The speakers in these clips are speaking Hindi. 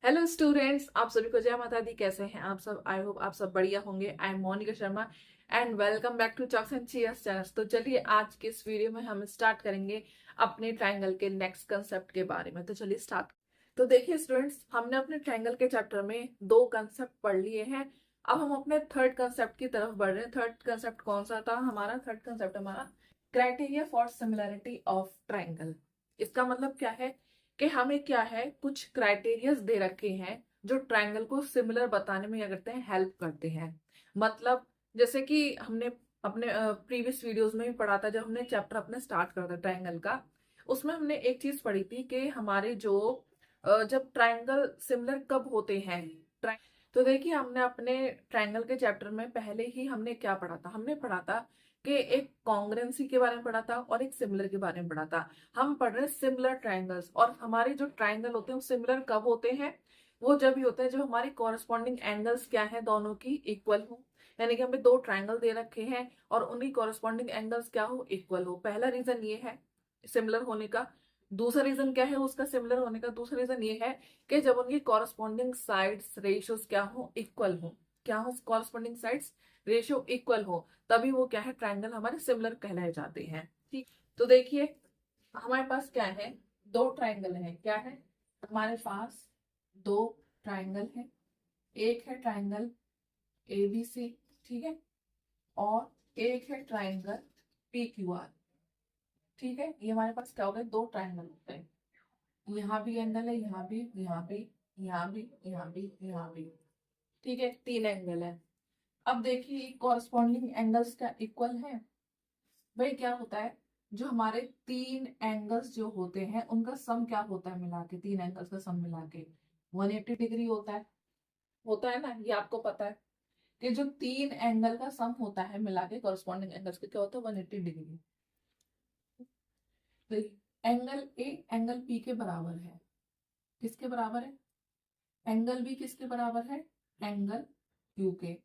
हेलो स्टूडेंट्स, आप सभी को जय माता दी। कैसे हैं आप सब? आई होप आप सब बढ़िया होंगे। I am Monica Sharma and welcome back to Chalks and Cheers channel. तो चलिए आज के इस वीडियो में हम स्टार्ट करेंगे अपने ट्रायंगल के नेक्स्ट कंसेप्ट के बारे में। तो चलिए स्टार्ट। तो देखिए स्टूडेंट्स, हमने अपने ट्रायंगल के चैप्टर में दो कंसेप्ट पढ़ लिए हैं। अब हम अपने थर्ड कंसेप्ट की तरफ बढ़ रहे हैं। थर्ड कंसेप्ट कौन सा था हमारा? थर्ड कंसेप्ट हमारा criteria for similarity of triangle. इसका मतलब क्या है कि हमें क्या है, कुछ क्राइटेरियाज दे रखे हैं जो ट्रायंगल को सिमिलर बताने में क्या करते हैं, हेल्प करते हैं। मतलब जैसे कि हमने अपने प्रीवियस वीडियोस में भी पढ़ा था, जब हमने चैप्टर अपने स्टार्ट करा था ट्रायंगल का। उसमें हमने एक चीज पढ़ी थी कि हमारे जो जब ट्रायंगल सिमिलर कब होते हैं। तो देखिए, हमने अपने ट्रायंगल के चैप्टर में पहले ही हमने क्या पढ़ा था? हमने पढ़ा था कि एक कॉन्ग्रुएंसी के बारे में पढ़ा था और एक सिमिलर के बारे में पढ़ा था। हम पढ़ रहे हैं सिमिलर ट्रायंगल्स। और हमारे जो ट्रायंगल होते हैं वो सिमिलर कब होते हैं? वो जब भी होते हैं जब हमारी कॉरस्पॉन्डिंग एंगल्स क्या है, दोनों की इक्वल हो। यानी कि हमें दो ट्रायंगल दे रखे हैं और उनकी कॉरस्पॉन्डिंग एंगल्स क्या हो, इक्वल हो। पहला रीजन ये है सिमिलर होने का। दूसरा रीजन क्या है उसका सिमिलर होने का? दूसरा रीजन ये है कि जब उनकी कॉरस्पॉन्डिंग साइड्स रेशियोज क्या हो, इक्वल हो। क्या हो? कॉरस्पॉन्डिंग साइड्स रेशियो इक्वल हो, तभी वो क्या है, ट्रायंगल हमारे सिमिलर कहलाए जाते हैं। ठीक। तो देखिए, हमारे पास क्या है, दो ट्रायंगल है। क्या है हमारे पास? दो ट्रायंगल है। एक है ट्रायंगल एबीसी, ठीक है, और एक है ट्रायंगल पीक्यूआर। ठीक है, ये हमारे पास क्या हो गए, दो ट्रायंगल होते हैं। यहाँ भी एंगल है, यहाँ भी, यहाँ भी, यहाँ भी, यहाँ भी, यहाँ भी। ठीक है, तीन एंगल है। अब देखिए कॉरस्पॉन्डिंग एंगल्स क्या इक्वल है? भाई क्या होता है, जो हमारे तीन एंगल्स जो होते हैं उनका सम क्या होता है मिला के? तीन एंगल्स का सम मिला के 180 डिग्री होता है। होता है ना, ये आपको पता है कि जो तीन एंगल का सम होता है मिला के कॉरस्पॉन्डिंग एंगल्स का क्या होता है, 180 डिग्री। तो एंगल ए एंगल पी के बराबर है। किसके बराबर है? एंगल बी किसके बराबर है? एंगल क्यू के।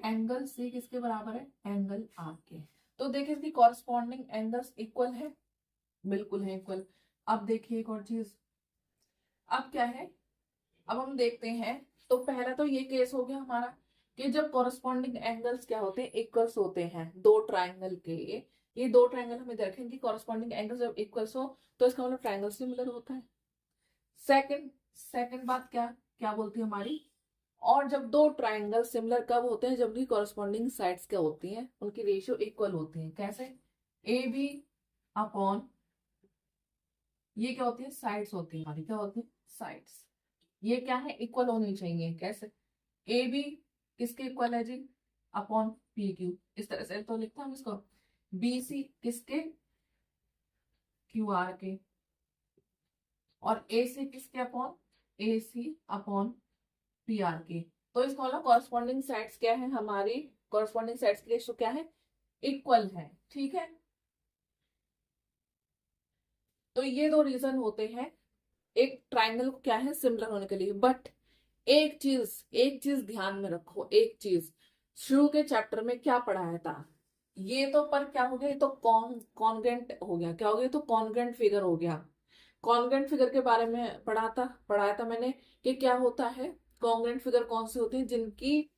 एंगल सी किसके बराबर है? एंगल आर के। तो देखिए इसकी कॉरस्पॉन्डिंग एंगल्स इक्वल है, बिल्कुल है इक्वल। अब देखिए एक और चीज, अब क्या है, अब हम देखते हैं। तो पहला तो ये केस हो गया हमारा कि जब कॉरस्पॉन्डिंग एंगल्स क्या होते हैं, इक्वल्स होते हैं दो ट्राइंगल के। ये दो ट्राइंगल हमें देखें कि कॉरस्पॉन्डिंग एंगल्स जब इक्वल्स हो तो इसका मतलब ट्राइंगल सिमिलर होता है। सेकंड सेकंड बात क्या क्या बोलती है हमारी? और जब दो ट्राइंगल सिमिलर कब होते हैं? जब उनकी कॉरस्पॉन्डिंग साइड्स क्या होती हैं, उनकी रेशियो इक्वल होती है। कैसे? ए बी अपॉन, ये क्या होती है, साइड्स होती है हमारी। क्या होती है? साइड्स। ये क्या है, इक्वल होनी चाहिए। कैसे? ए बी किसके इक्वल है जी? Upon P Q. इस तरह से तो लिखता हूँ इसको। बी सी किसके? क्यू आर के। और ए सी किसके अपॉन? ए सी अपॉन पी आर के। तो इसका मतलब कॉरस्पॉन्डिंग साइड्स क्या है हमारी? कॉरस्पॉन्डिंग साइड्स की रेशियो क्या है? इक्वल है। ठीक है, तो ये दो रीजन होते हैं एक ट्राइंगल को क्या है, सिमिलर होने के लिए। बट एक चीज ध्यान में रखो, एक चीज शुरू के चैप्टर में क्या पढ़ाया था? ये तो पर क्या हो गया, ये तो कॉन्ग्रेंट हो गया। क्या हो गया? ये तो कॉन्ग्रेंट फिगर हो गया। कॉन्ग्रेंट फिगर के बारे में पढ़ाया था मैंने कि क्या होता है। कॉन्ग्रेंट फिगर कौन सी होती है? जिनकी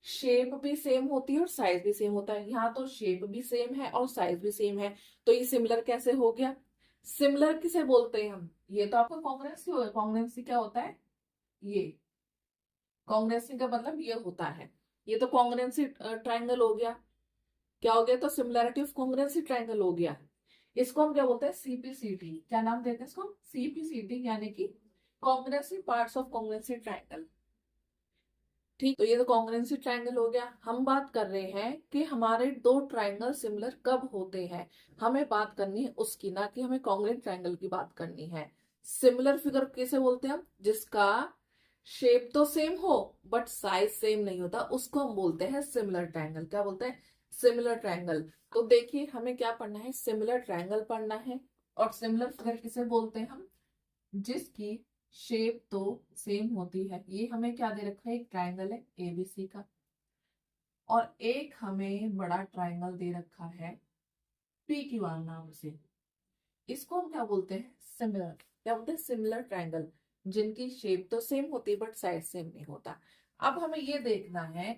शेप भी सेम होती है और साइज भी सेम होता है। यहाँ तो शेप भी सेम है और साइज भी सेम है, तो ये सिमिलर कैसे हो गया? सिमिलर किसे बोलते हैं हम? ये तो आपको कॉन्ग्रुएंसी होगा। कॉन्ग्रुएंसी क्या होता है? ये कॉन्ग्रुएंसी का मतलब ये होता है। ये तो कॉन्ग्रुएंसी ट्रायंगल हो गया। क्या हो गया? तो सिमिलैरिटी ऑफ कॉन्ग्रुएंसी ट्रायंगल हो गया। इसको हम क्या बोलते हैं? सीपीसीटी। क्या नाम देते हैं इसको? सीपीसीटी, यानी कि congruency parts of congruency triangle. ठीक, तो ये तो कॉन्ग्रुएंसी ट्रायंगल हो गया। हम बात कर रहे हैं कि हमारे दो ट्रायंगल सिमिलर कब होते हैं। हमें बात करनी है उसकी, ना कि हमें कॉन्ग्रुएंट ट्रायंगल की बात करनी है। सिमिलर फिगर कैसे बोलते हैं हम? जिसका शेप तो सेम हो बट साइज सेम नहीं होता, उसको हम बोलते हैं सिमिलर ट्रायंगल। क्या बोलते हैं? Similar triangle. तो देखिए हमें क्या पढ़ना है, सिमिलर ट्रायंगल पढ़ना है। और सिमिलर फिगर किसे बोलते हैं हम? जिसकी शेप तो सेम होती है। ये हमें क्या दे रखा है, एक ट्रायंगल है एबीसी का, और एक हमें बड़ा ट्रायंगल दे रखा है पी क्यू आर नाम से। इसको हम क्या बोलते हैं? सिमिलर। क्या बोलते हैं? Similar triangle. जिनकी शेप तो सेम होती है बट साइड सेम नहीं होता। अब हमें ये देखना है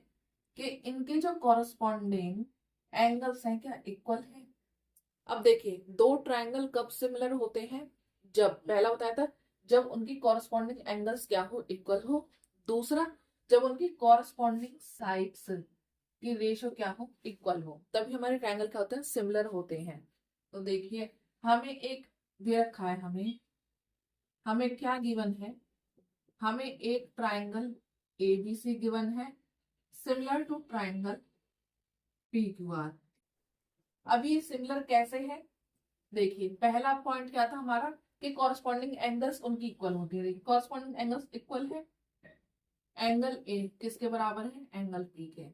कि इनके जो कॉरस्पॉन्डिंग एंगल्स हैं क्या इक्वल है। अब देखिए दो ट्रायंगल कब सिमिलर होते हैं, जब पहला बताया था जब उनकी कॉरस्पॉन्डिंग एंगल्स क्या हो, इक्वल हो। दूसरा, जब उनकी कॉरस्पॉन्डिंग साइड्स की रेशियो क्या हो, इक्वल हो, तभी हमारे ट्रायंगल क्या होते हैं, सिमिलर होते हैं। तो देखिए हमें एक दे रखा है, हमें क्या गिवन है, हमें एक ट्रायंगल एबीसी गिवन है सिमिलर टू ट्रायंगल पीक्यूआर। अब ये सिमिलर कैसे है, देखिए पहला पॉइंट क्या था हमारा कि कॉरस्पॉन्डिंग एंगल्स उनकी इक्वल होती है। देखिए कॉरस्पॉन्डिंग एंगल्स इक्वल है, एंगल ए किसके बराबर है, एंगल पी के,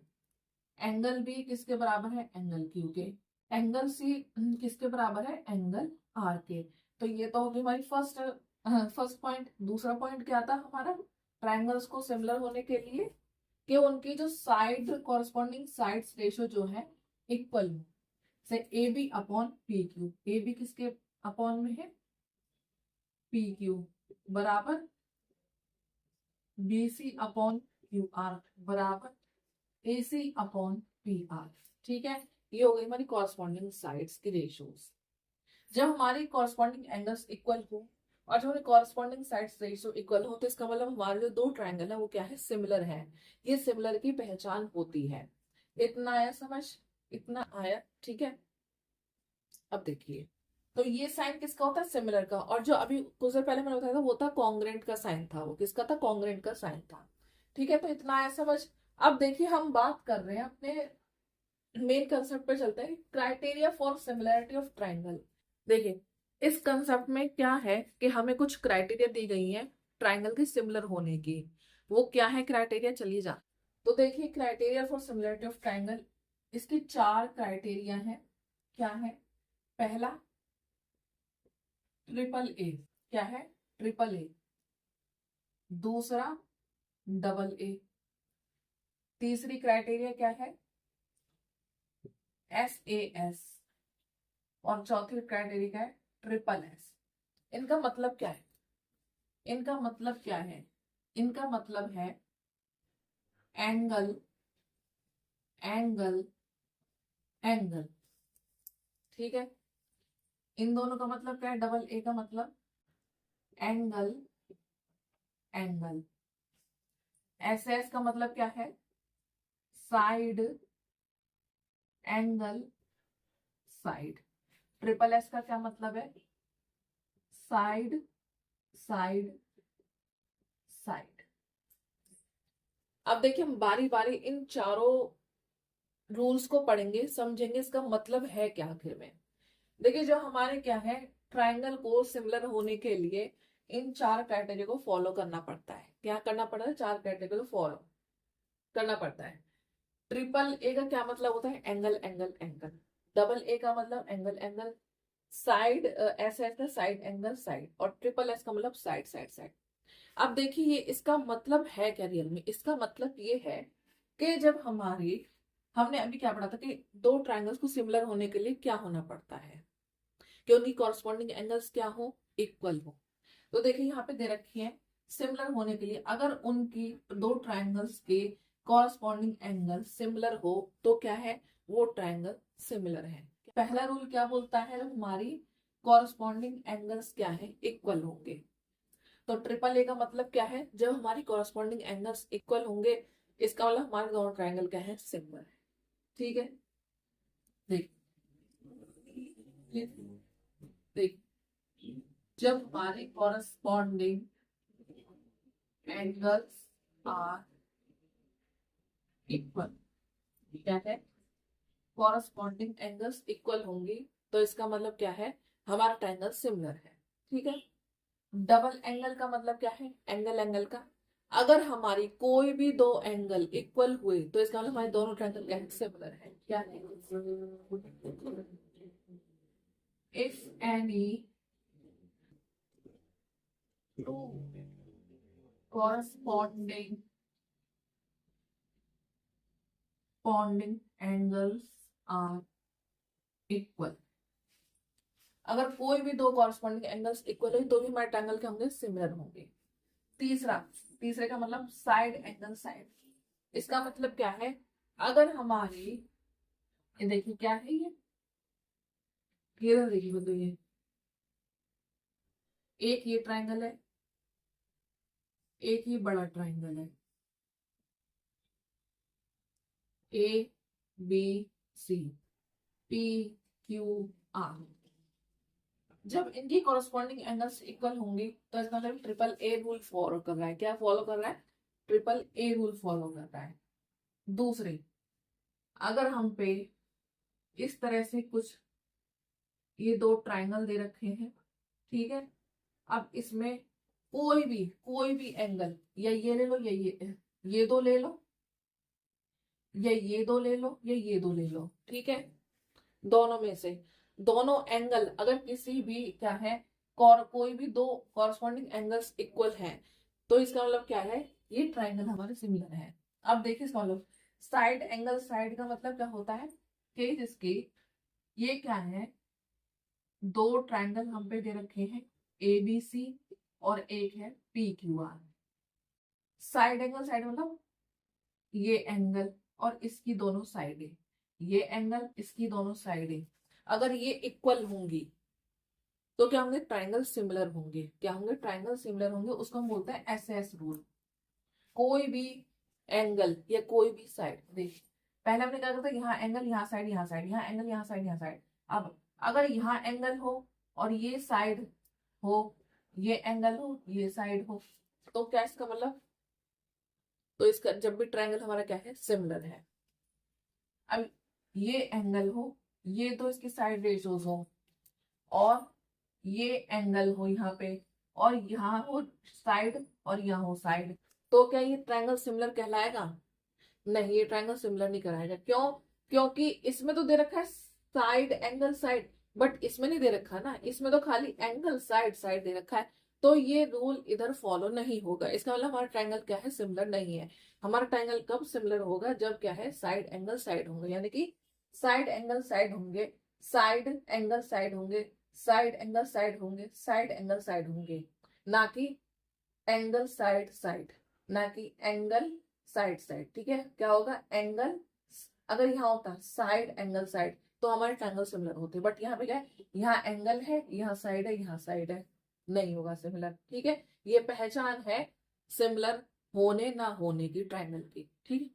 एंगल बी किसके बराबर है, एंगल क्यू के, एंगल सी किसके बराबर है, एंगल आर के। तो ये तो होगी हमारी फर्स्ट पॉइंट। दूसरा पॉइंट क्या था हमारा, ट्रायंगल्स को सिमिलर होने के लिए कि उनकी जो साइड कॉरस्पॉन्डिंग साइड्स रेशियो जो है इक्वल हो, से A B upon P Q, A B किसके अपॉन में है, पी क्यू, बराबर B C upon Q R बराबर A C upon P R. ठीक है, ये हो गई हमारी कॉरस्पॉन्डिंग साइड्स की रेशियोज। जब हमारी कॉरस्पॉन्डिंग एंगल्स इक्वल हो और जब हमारी कॉरस्पॉन्डिंग साइड्स रेशियो इक्वल हो, तो इसका मतलब हमारे जो दो ट्रायंगल है वो क्या है, सिमिलर है। ये सिमिलर की पहचान होती है। इतना आया समझ, इतना आया, ठीक है। अब देखिए, तो ये साइन किसका होता है, सिमिलर का। और जो अभी कुछ देर पहले मैंने बताया था वो था कॉन्ग्रेंट का साइन था, वो किसका था, कॉन्ग्रेंट का साइन था। ठीक है, तो इतना आया समझ। अब देखिए हम बात कर रहे हैं अपने मेन कंसेप्ट पे चलते हैं, criteria for similarity of triangle. देखिए इस कंसेप्ट में क्या है कि हमें कुछ क्राइटेरिया दी गई है ट्राइंगल के सिमिलर होने की। वो क्या है क्राइटेरिया, चलिए जा। तो देखिए criteria for similarity of triangle, इसके चार क्राइटेरिया हैं। क्या है, पहला ट्रिपल ए, क्या है, ट्रिपल ए। दूसरा डबल ए। तीसरी क्राइटेरिया क्या है, एस ए एस। और चौथी क्राइटेरिया क्या है, ट्रिपल एस। इनका मतलब क्या है, इनका मतलब क्या है, इनका मतलब है एंगल एंगल एंगल। ठीक है, इन दोनों का मतलब क्या है, डबल ए का मतलब एंगल एंगल, एस एस का मतलब क्या है, side angle side. Triple S का क्या मतलब है, साइड साइड साइड। अब देखिए हम बारी बारी इन चारों रूल्स को पढ़ेंगे, समझेंगे इसका मतलब है क्या आखिर में। देखिए जो हमारे क्या है, ट्रायंगल को सिमिलर होने के लिए इन चार क्राइटेरिया को फॉलो करना पड़ता है। क्या करना पड़ता है, चार क्राइटेरिया को फॉलो करना पड़ता है। ट्रिपल ए का क्या मतलब होता है, angle angle angle. Double A का मतलब angle angle, side S S का साइड एंगल साइड, और ट्रिपल एस का मतलब साइड साइड साइड। अब देखिए ये इसका मतलब है क्या रियल में, इसका मतलब ये है कि जब हमारी, हमने अभी क्या पढ़ा था कि दो ट्रायंगल्स को सिमिलर होने के लिए क्या होना पड़ता है, कि उनकी कॉरस्पॉन्डिंग एंगल्स क्या हो, इक्वल हो। तो देखिए यहाँ पे दे रखी है, सिमिलर होने के लिए अगर उनकी दो ट्रायंगल्स के कॉरस्पॉन्डिंग एंगल सिमिलर हो तो क्या है, वो ट्रायंगल सिमिलर है। पहला रूल क्या बोलता है, जब हमारी कॉरस्पॉन्डिंग एंगल्स क्या है, इक्वल होंगे। तो ट्रिपल ए का मतलब क्या है, जब हमारी कॉरस्पॉन्डिंग एंगल्स इक्वल होंगे, इसका मतलब हमारे दोनों ट्रायंगल क्या है, सिमिलर है। ठीक है, देख देख, जब हमारे कॉरस्पॉन्डिंग एंगल्स आर इक्वल, क्या है, कॉरस्पॉन्डिंग एंगल्स इक्वल होंगी, तो इसका मतलब क्या है, हमारा ट्रायंगल सिमिलर है। ठीक है, डबल एंगल का मतलब क्या है, एंगल एंगल का, अगर हमारी कोई भी दो एंगल इक्वल हुए तो इसका मतलब हमारे दोनों ट्रायंगल क्या है, सिमिलर है। क्या है, if any two corresponding bonding angles are equal। अगर कोई भी दो कॉरस्पॉन्डिंग एंगल्स इक्वल है तो भी हमारे ट्रायंगल के होंगे, सिमिलर होंगे। तीसरे का मतलब साइड एंगल साइड। इसका मतलब क्या है, अगर हमारी ये देखिए क्या है, ये देखिए मतलब ये एक ये ट्राइंगल है, एक ये बड़ा ट्राइंगल है, A B C P Q R. जब इनकी कॉरस्पॉन्डिंग एंगल्स इक्वल होंगी तो इसका मतलब ट्रिपल ए रूल फॉलो कर रहा है। क्या फॉलो कर रहा है? ट्रिपल ए रूल फॉलो कर रहा है। दूसरे, अगर हम पे इस तरह से कुछ ये दो ट्राइंगल दे रखे हैं, ठीक है, अब इसमें कोई भी एंगल, या ये ले लो या ये दो ले लो, या ये दो ले लो या ये दो ले लो, ठीक है, दोनों में से दोनों एंगल अगर किसी भी क्या है, कोई भी दो कॉरस्पॉन्डिंग एंगल्स इक्वल हैं, तो इसका मतलब क्या है, ये ट्राइंगल हमारे सिमिलर है। अब देखिए इसका मतलब साइड एंगल साइड का मतलब क्या होता है कि जिसकी ये क्या है, दो ट्राइंगल हम पे दे रखे हैं ए बी सी और एक है P Q are. Side angle side मतलब ये एंगल और इसकी दोनों साइडें, ये एंगल इसकी दोनों साइडें अगर ये इक्वल होंगी तो क्या होंगे, ट्राइंगल सिमिलर होंगे। क्या होंगे? ट्राइंगल सिमिलर होंगे। उसको हम बोलते हैं एसएस रूल। कोई भी एंगल या कोई भी साइड, देख पहले हमने क्या करता, यहाँ एंगल यहाँ साइड यहाँ साइड, यहाँ एंगल यहाँ साइड यहाँ साइड। अब अगर यहाँ एंगल हो और ये साइड हो, ये एंगल हो ये साइड हो, तो क्या इसका मतलब, तो इसका जब भी ट्राइंगल हमारा क्या है, सिमिलर है। अब ये एंगल हो, ये तो इसकी साइड रेशियोज हो, और ये एंगल हो यहाँ पे, और यहाँ हो साइड और यहाँ हो साइड, तो क्या ये ट्रायंगल सिमिलर कहलाएगा? नहीं, ये ट्रायंगल सिमिलर नहीं कहलाएगा। क्यों? क्योंकि इसमें तो दे रखा है साइड एंगल साइड, बट इसमें नहीं दे रखा ना, इसमें तो खाली एंगल साइड साइड दे रखा है, तो ये रूल इधर फॉलो नहीं होगा। इसका मतलब हमारा ट्रायंगल क्या है, सिमिलर नहीं है। हमारा ट्रायंगल कब सिमिलर होगा, जब क्या है, साइड एंगल साइड होंगे, यानी कि साइड एंगल साइड होंगे, साइड एंगल साइड होंगे, साइड एंगल साइड होंगे, साइड एंगल साइड होंगे, ना कि एंगल साइड साइड, ना कि एंगल साइड साइड। ठीक है, क्या होगा, एंगल, अगर यहाँ होता साइड एंगल साइड तो हमारे ट्रायंगल सिमिलर होते, बट यहाँ पे क्या है, यहाँ एंगल है यहाँ साइड है यहाँ साइड है, नहीं होगा सिमिलर। ठीक है, ये पहचान है सिमिलर होने ना होने की ट्रायंगल की। ठीक है,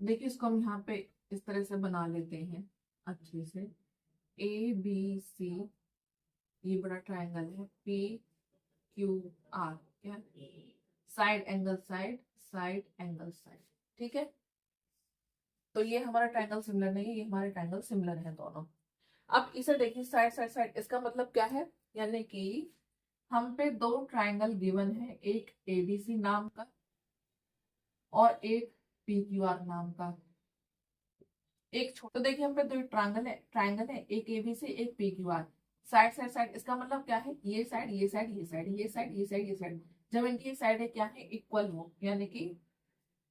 देखिए इसको हम यहाँ पे इस तरह से बना लेते हैं अच्छे से। ए बी सी ये बड़ा ट्रायंगल है, पी क्यू आर, क्या side angle side, side angle side. ठीक है, तो ये हमारा ट्रायंगल सिमिलर नहीं है, ये हमारे ट्रायंगल सिमिलर है दोनों। अब इसे देखिए साइड साइड साइड, इसका मतलब क्या है, यानी कि हम पे दो ट्रायंगल गिवन है, एक एबीसी नाम का और एक पी क्यू आर नाम का। एक छोटा, देखिए हम पे दो ट्रायंगल है, एक एबीसी एक P Q are, side side side. इसका मतलब क्या है, ये साइड ये साइड ये साइड ये साइड ये साइड ये साइड, जब इनकी साइड क्या है, इक्वल हो, यानी कि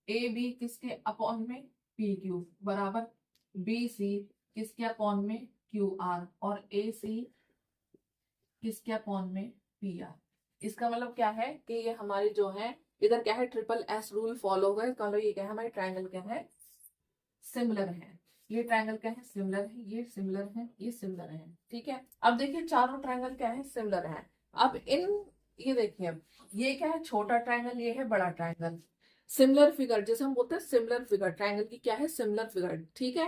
ए बी किसके अपॉन में, पी क्यू बराबर बी सी किसके अपॉन में, क्यू आर, और ए सी किसके अपॉन में, पी आर। इसका मतलब क्या है कि ये हमारी जो है इधर क्या है, ट्रिपल एस रूल फॉलो होगा। इसका मतलब ये क्या है, हमारे ट्रायंगल क्या है, सिमिलर है। ये ट्रायंगल क्या है, सिमिलर है, ये सिमिलर है, ये सिमिलर है। ठीक है, अब देखिए चारों ट्रायंगल क्या है, सिमिलर है। अब ये देखिए, अब ये क्या है, छोटा ट्रायंगल, ये है बड़ा ट्रायंगल। सिमिलर फिगर जैसे हम बोलते हैं, सिमिलर फिगर ट्रायंगल की क्या है, सिमिलर फिगर। ठीक है,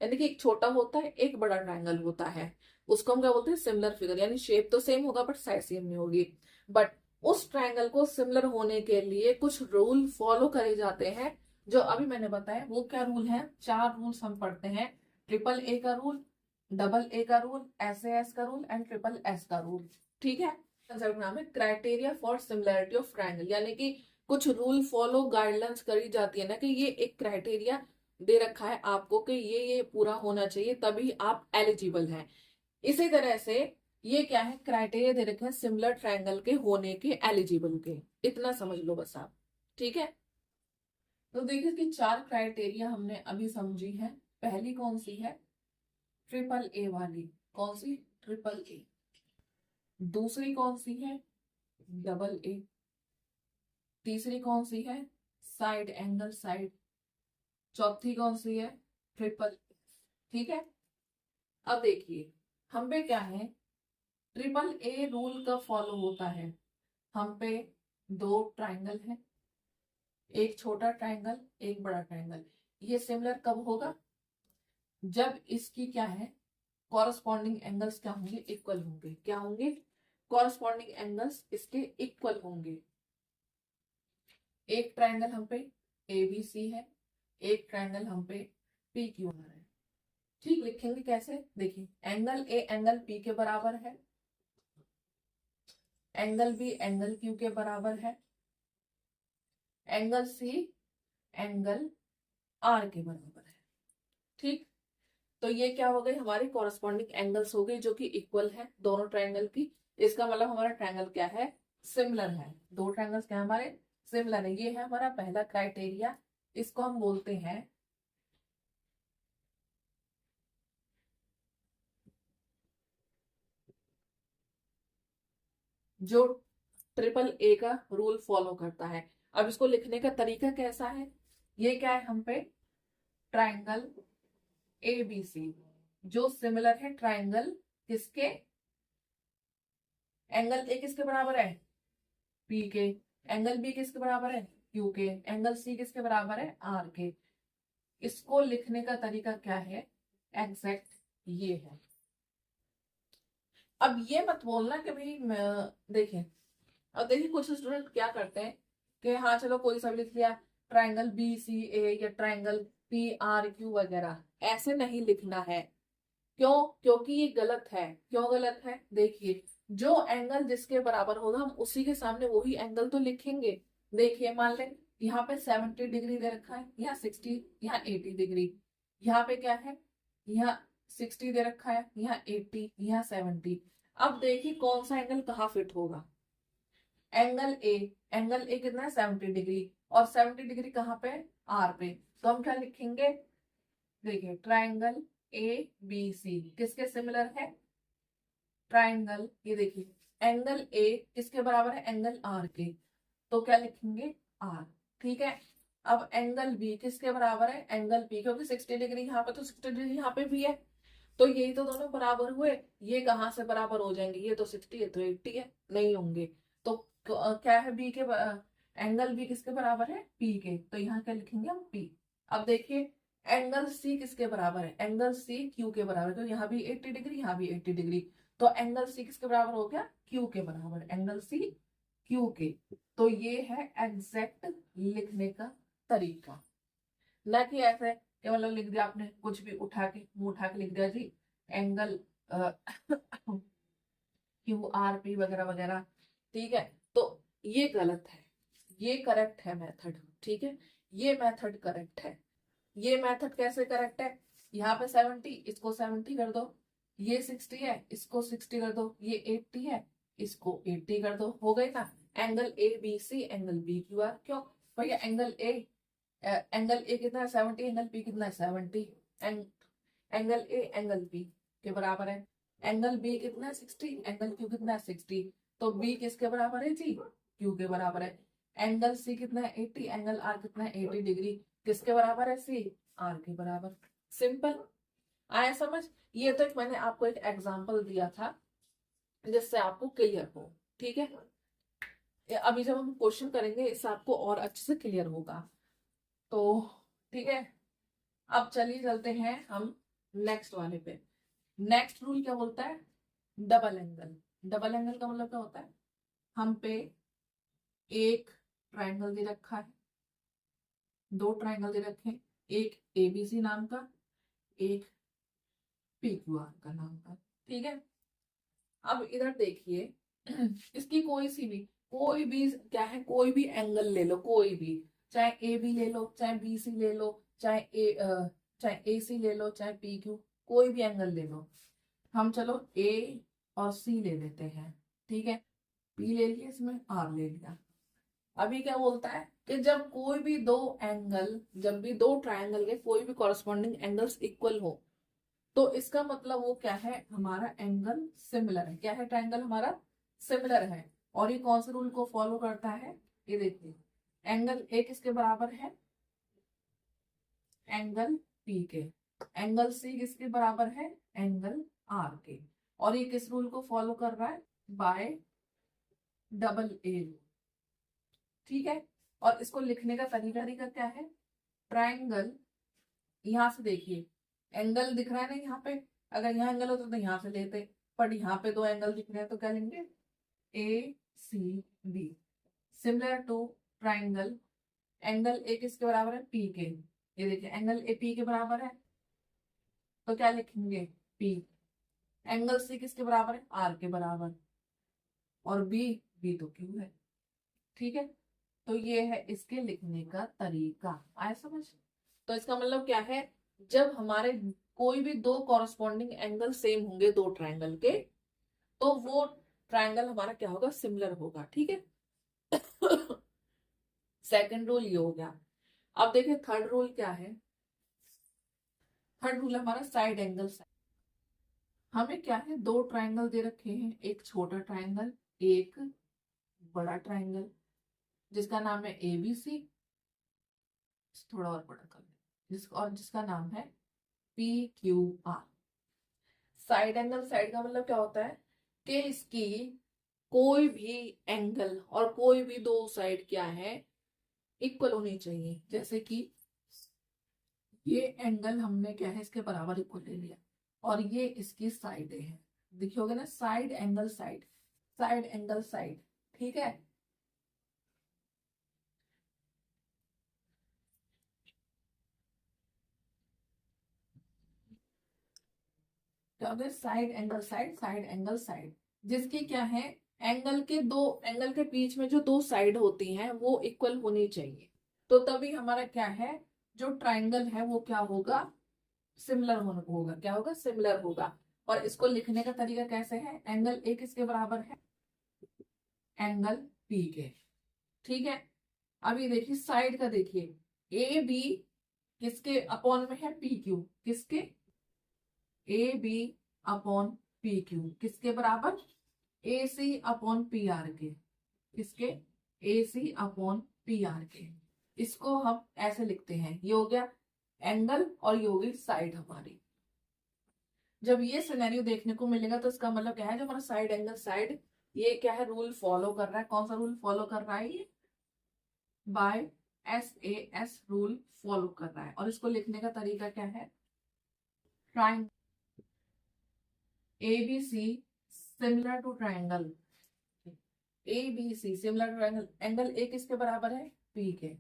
यानी कि एक छोटा होता है एक बड़ा ट्रायंगल होता है, उसको हम क्या बोलते हैं, सिमिलर फिगर। यानी शेप तो सेम होगा बट साइज सेम नहीं होगी। बट उस ट्रायंगल को सिमिलर होने के लिए कुछ रूल फॉलो करे जाते हैं, जो अभी मैंने बताया। वो क्या रूल है, चार रूल्स हम पढ़ते हैं, ट्रिपल ए का रूल, डबल ए का रूल, एस एस का रूल एंड ट्रिपल एस का रूल। ठीक है, कंसेप्ट नाम है criteria for similarity of triangle, यानी कि कुछ रूल फॉलो गाइडलाइंस करी जाती है ना, कि ये एक क्राइटेरिया दे रखा है आपको कि ये पूरा होना चाहिए तभी आप एलिजिबल हैं। इसी तरह से ये क्या है, क्राइटेरिया दे रखे हैं सिमिलर ट्रायंगल के होने के, एलिजिबल के। इतना समझ लो बस आप। ठीक है, तो देखिए कि चार क्राइटेरिया हमने अभी समझी है। पहली कौन सी है, ट्रिपल ए वाली, कौन सी, ट्रिपल ए, दूसरी कौन सी है डबल ए, तीसरी कौन सी है साइड एंगल साइड, चौथी कौन सी है ट्रिपल। ठीक है, अब देखिए हम पे क्या है, ट्रिपल ए रूल कब फॉलो होता है, हम पे दो ट्राइंगल है, एक छोटा ट्राइंगल एक बड़ा ट्राइंगल, ये सिमिलर कब होगा, जब इसकी क्या है कॉरस्पॉन्डिंग एंगल्स क्या होंगे इक्वल होंगे, क्या होंगे कॉरस्पॉन्डिंग एंगल्स इसके इक्वल होंगे। एक ट्राइंगल हम पे ए बी सी है, एक ट्राइंगल हम पे पी क्यू आर है। ठीक, लिखेंगे कैसे, देखिए एंगल ए एंगल पी के बराबर है, एंगल बी एंगल क्यू के बराबर है, एंगल सी एंगल आर के बराबर है। ठीक, तो ये क्या हो गई हमारी कॉरस्पॉन्डिंग एंगल्स हो गई जो कि इक्वल है दोनों ट्रायंगल की। इसका मतलब हमारा ट्रायंगल क्या है सिमिलर है, दो ट्रायंगल्स क्या हमारे सिमिलर है। ये है हमारा पहला क्राइटेरिया, इसको हम बोलते हैं जो ट्रिपल ए का रूल फॉलो करता है। अब इसको लिखने का तरीका कैसा है, ये क्या है हम पे ट्राइंगल ए बी सी जो सिमिलर है ट्राइंगल किसके, एंगल ए किसके बराबर है पी के, एंगल बी किसके बराबर है क्यू के, एंगल सी किसके बराबर है आर के। इसको लिखने का तरीका क्या है एग्जैक्ट ये है। अब ये मत बोलना कि भाई देखिए, अब देखिए कुछ स्टूडेंट क्या करते हैं कि हाँ चलो कोई सा भी लिख लिया ट्राइंगल बी सी ए या ट्राइंगल पी आर क्यू वगैरह, ऐसे नहीं लिखना है। क्यों, क्योंकि ये गलत है। क्यों गलत है, देखिए जो एंगल जिसके बराबर होगा हम उसी के सामने वही एंगल तो लिखेंगे। देखिए मान लें यहाँ पे 70 डिग्री दे रखा है, यहाँ 60, यहाँ 80 डिग्री, यहाँ पे क्या है यहाँ 60 दे रखा है, यहाँ 80, यहाँ 70। अब देखिए कौन सा एंगल कहाँ फिट होगा, एंगल ए, एंगल ए कितना है 70 डिग्री, और 70 डिग्री कहाँ पे आर पे। तो हम क्या लिखेंगे, देखिए ट्राइंगल ए बी सी किसके सिमिलर है ट्राइंगल, ये देखिए एंगल ए किसके बराबर है एंगल आर के, तो क्या लिखेंगे आर। ठीक है, अब एंगल बी किसके बराबर है एंगल बी, क्योंकि 60 डिग्री यहाँ पे तो 60 डिग्री यहाँ पे भी है, तो यही तो दोनों बराबर हुए। ये कहाँ से बराबर हो जाएंगे, ये तो 60 है तो 80 है, नहीं होंगे। तो क्या है बी के एंगल बी किसके बराबर है पी के, तो यहाँ क्या लिखेंगे हम पी। अब देखिए एंगल सी किसके बराबर है एंगल सी क्यू के बराबर, तो यहाँ भी 80 डिग्री यहाँ भी 80 डिग्री, तो एंगल सी किसके बराबर हो गया क्यू के बराबर, एंगल सी क्यू के। तो ये है एग्जैक्ट लिखने का तरीका, ना कि ऐसे कि मतलब लिख दिया आपने कुछ भी उठा के मुंह उठा के लिख दिया जी एंगल क्यू आर पी वगैरह वगैरह। ठीक है, तो ये गलत है, ये करेक्ट है मेथड। ठीक है, ये मेथड करेक्ट है। ये मेथड कैसे करेक्ट है, यहाँ पे 70 इसको 70 कर दो, ये 60 है इसको 60 कर दो, ये 80 है इसको 80 कर दो, हो गई ना angle A B C angle B Q R. क्यों भैया एंगल ए कितना है 70, एंगल बी कितना है 70, एंगल ए एंगल बी के बराबर है, एंगल बी कितना है 60, एंगल क्यू कितना है 60, तो बी किसके बराबर है जी क्यू के बराबर है। एंगल सी कितना है 80, एंगल आर कितना है 80 डिग्री, किसके बराबर है सी आर के बराबर। सिंपल, आया समझ। ये तो एक मैंने आपको एक एग्जांपल दिया था जिससे आपको क्लियर हो। ठीक है, अभी जब हम क्वेश्चन करेंगे इससे आपको और अच्छे से क्लियर होगा। तो ठीक है, अब चलिए चलते हैं हम नेक्स्ट वाले पे। नेक्स्ट रूल क्या बोलता है, डबल एंगल। डबल एंगल का मतलब क्या होता है, हम पे एक ट्राइंगल दे रखा है, दो ट्राइंगल दे रखे हैं, एक एबीसी नाम का एक पी क्यू आर का नाम का। ठीक है, अब इधर देखिए इसकी कोई भी क्या है, कोई भी एंगल ले लो, कोई भी, चाहे ए बी ले लो चाहे बी सी ले लो चाहे ए सी ले लो चाहे पी क्यू, कोई भी एंगल ले लो। हम चलो ए और सी ले लेते हैं। ठीक है, पी ले लिया इसमें आर ले लिया। अभी क्या बोलता है कि जब कोई भी दो एंगल, जब भी दो ट्रायंगल के कोई भी कॉरस्पॉन्डिंग एंगल्स इक्वल हो, तो इसका मतलब वो क्या है, हमारा एंगल सिमिलर है। क्या है, ट्राइंगल हमारा सिमिलर है। और ये कौन से रूल को फॉलो करता है, ये देखिए, एंगल ए किसके बराबर है, एंगल पी के। एंगल सी किसके बराबर है, एंगल आर के। और ये किस रूल को फॉलो कर रहा है, बाय डबल ए रूल। ठीक है। और इसको लिखने का तरीका क्या है, ट्राइंगल, यहां से देखिए एंगल दिख रहा है ना यहाँ पे, अगर यहाँ एंगल होता तो यहाँ से लेते, पर यहाँ पे दो एंगल दिख रहे हैं तो क्या लेंगे, A C B. Similar to triangle, angle A किसके बराबर है, पी के। ये देखिए एंगल ए पी के बराबर है, तो क्या लिखेंगे, पी। एंगल सी किसके बराबर है, आर के बराबर। और बी, बी तो क्यू है। ठीक है। तो ये है इसके लिखने का तरीका, आया समझ। तो इसका मतलब क्या है, जब हमारे कोई भी दो कॉरस्पॉन्डिंग एंगल सेम होंगे दो ट्राइंगल के, तो वो ट्राइंगल हमारा क्या होगा, सिमिलर होगा। ठीक है। सेकंड रूल ये हो गया। अब देखिए थर्ड रूल क्या है। थर्ड रूल हमारा साइड एंगल। हमें क्या है, दो ट्राइंगल दे रखे हैं, एक छोटा ट्राइंगल, एक बड़ा ट्राइंगल, जिसका नाम है एबीसी। थोड़ा और बड़ा कर लें, जिसका नाम है P Q are. Side angle, side का मतलब क्या होता है कि इसकी कोई भी एंगल और कोई भी दो साइड क्या है, इक्वल होनी चाहिए। जैसे कि ये एंगल हमने क्या है, इसके बराबर इक्वल ले लिया, और ये इसकी साइड है। देखियोगे ना, side angle side, side angle side. ठीक है। क्या होता है, side angle side, side angle side, जिसकी क्या है, एंगल के बीच में जो दो साइड होती हैं वो इक्वल होनी चाहिए। तो तभी हमारा क्या है, जो ट्राइंगल है वो क्या होगा, सिमिलर होगा। क्या होगा, सिमिलर होगा। और इसको लिखने का तरीका कैसे है, एंगल ए किसके बराबर है, एंगल पी के। ठीक है। अभी देखिए साइड का, देखिए ए बी किसके अपॉन में है, पी क्यू। किसके, A B upon P Q किसके बराबर, A C upon P R के। किसके, A C upon P R के। इसको हम ऐसे लिखते हैं, ये हो गया एंगल और ये होगी साइड हमारी। जब ये सिनेरियो देखने को मिलेगा तो इसका मतलब क्या है, जो हमारा साइड एंगल साइड, ये क्या है, रूल फॉलो कर रहा है। कौन सा रूल फॉलो कर रहा है, ये बाय SAS रूल फॉलो कर रहा है। और इसको लिखने का तरीका क्या है, triangle ABC similar to triangle, ABC similar to triangle, angle A किसके बराबर है, पी के।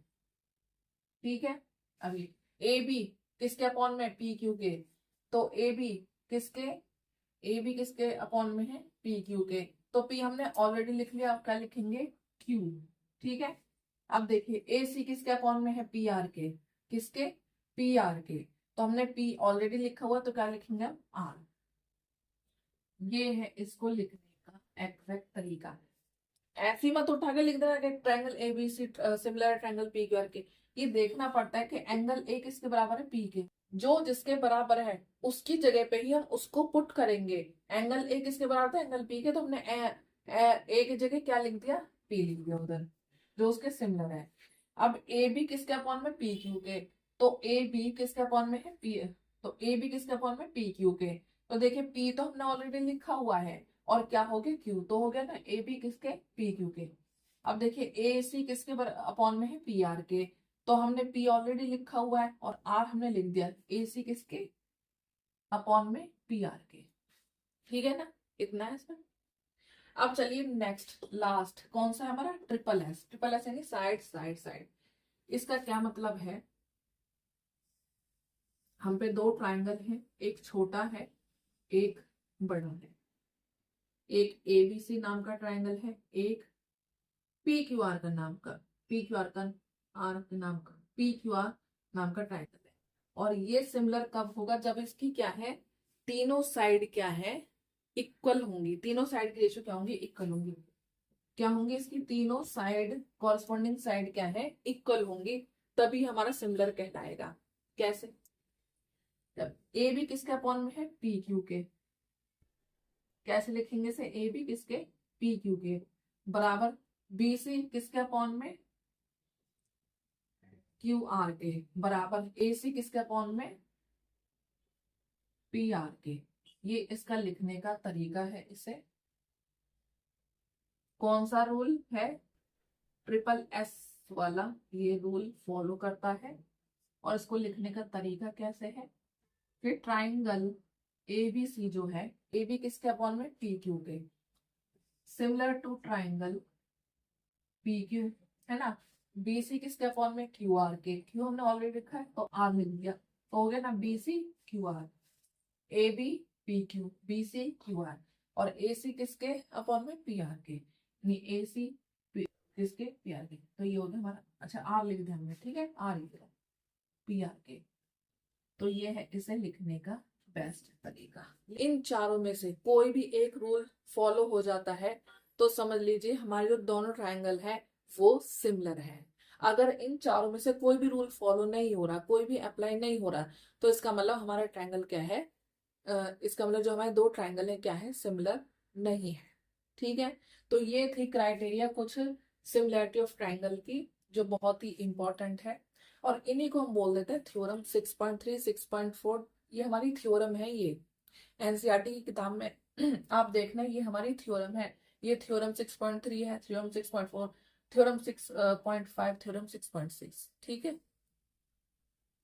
ठीक है। अभी AB किसके अपॉन में, पी क्यू के। तो ए बी किसके अपॉन में है, पी क्यू के। तो पी हमने ऑलरेडी लिख लिया, अब क्या लिखेंगे, क्यू। ठीक है। अब देखिए ए सी किसके अपॉन में है, पी आर के। किसके, पी आर के। तो हमने पी ऑलरेडी लिखा हुआ, तो क्या लिखेंगे हम, आर। ये है इसको लिखने का एग्जैक्ट तरीका। ऐसे ही मत उठा के लिख देना कि triangle ABC similar triangle P Q R के। ये देखना पड़ता है कि एंगल ए किसके बराबर है, पी के। जो जिसके बराबर है उसकी जगह पे ही हम उसको पुट करेंगे। एंगल ए किसके बराबर था, एंगल पी के, तो हमने ए की जगह क्या लिख दिया, पी लिख दिया उधर, जो उसके सिमिलर है। अब ए बी किसके अपॉन में, पी क्यू के। तो ए बी किसके अपॉन में है, पी। तो ए बी किसके अपॉन में, पी क्यू के। तो देखिए पी तो हमने ऑलरेडी लिखा हुआ है, और क्या हो गया, क्यू तो हो गया ना, ए बी किसके, पी क्यू के। अब देखिए ए सी किसके अपॉन में है, पी आर के। तो हमने पी ऑलरेडी लिखा हुआ है और आर हमने लिख दिया, ए सी किसके अपॉन में, पी आर के। ठीक है ना, इतना है इसमें। अब चलिए नेक्स्ट लास्ट कौन सा है हमारा, ट्रिपल एस। ट्रिपल एस यानी साइड साइड साइड। इसका क्या मतलब है, हम पे दो ट्राइंगल हैं, एक छोटा है एक बड़ा है। एक एबीसी नाम का ट्राइंगल है, एक पी क्यू आर का नाम का, पी क्यू आर का, आर के नाम का, पी क्यू आर नाम का ट्राइंगल है। और ये सिमिलर कब होगा, जब इसकी क्या है, तीनों साइड क्या है, इक्वल होंगी। तीनों साइड की रेशियो क्या होंगी, इक्वल होंगी। क्या होंगी, इसकी तीनों साइड, कॉरस्पॉन्डिंग साइड क्या है, इक्वल होंगी। तभी हमारा सिमिलर कहलाएगा। कैसे, जब ए बी किसके अपॉन में है, पी क्यू के, कैसे लिखेंगे इसे, ए बी किसके, पी क्यू के, बराबर बी सी किसके अपॉन में, क्यू आर के, बराबर ए सी किसके अपॉन में, पी आर के। ये इसका लिखने का तरीका है। इसे कौन सा रूल है, ट्रिपल एस वाला ये रूल फॉलो करता है। और इसको लिखने का तरीका कैसे है, फिर ट्राइंगल ए बी सी जो है, ए बी किसके अपॉन में, पी क्यू के, similar to triangle P Q, है ना, बी सी किसके अपॉन में, क्यू आर के, क्यू हमने ऑलरेडी लिखा है तो आर लिख दिया, तो हो गया ना B C Q R, A B P Q, B C Q R, और ए सी किसके अपॉन में, पी आर के, ए सी किसके, पी आर के। तो ये हो गया हमारा, अच्छा आर लिख दिया हमने, ठीक है, आर लिख दिया पी आर के। तो ये है इसे लिखने का बेस्ट तरीका। इन चारों में से कोई भी एक रूल फॉलो हो जाता है तो समझ लीजिए हमारे जो दोनों ट्रायंगल है वो सिमिलर है। अगर इन चारों में से कोई भी रूल फॉलो नहीं हो रहा, कोई भी अप्लाई नहीं हो रहा, तो इसका मतलब हमारा ट्रायंगल क्या है, इसका मतलब जो हमारे दो ट्रायंगल है क्या है, सिमिलर नहीं है। ठीक है, तो ये थी क्राइटेरिया कुछ सिमिलैरिटी ऑफ ट्रायंगल की जो बहुत ही इंपॉर्टेंट है। और इन्हीं को हम बोल देते हैं थ्योरम 6.3 6.4। ये हमारी थ्योरम है, ये एनसीईआरटी की किताब में आप देखना, ये हमारी थ्योरम है। ये थ्योरम 6.3 है, थ्योरम 6.4, थ्योरम 6.5, थ्योरम 6.6। ठीक है,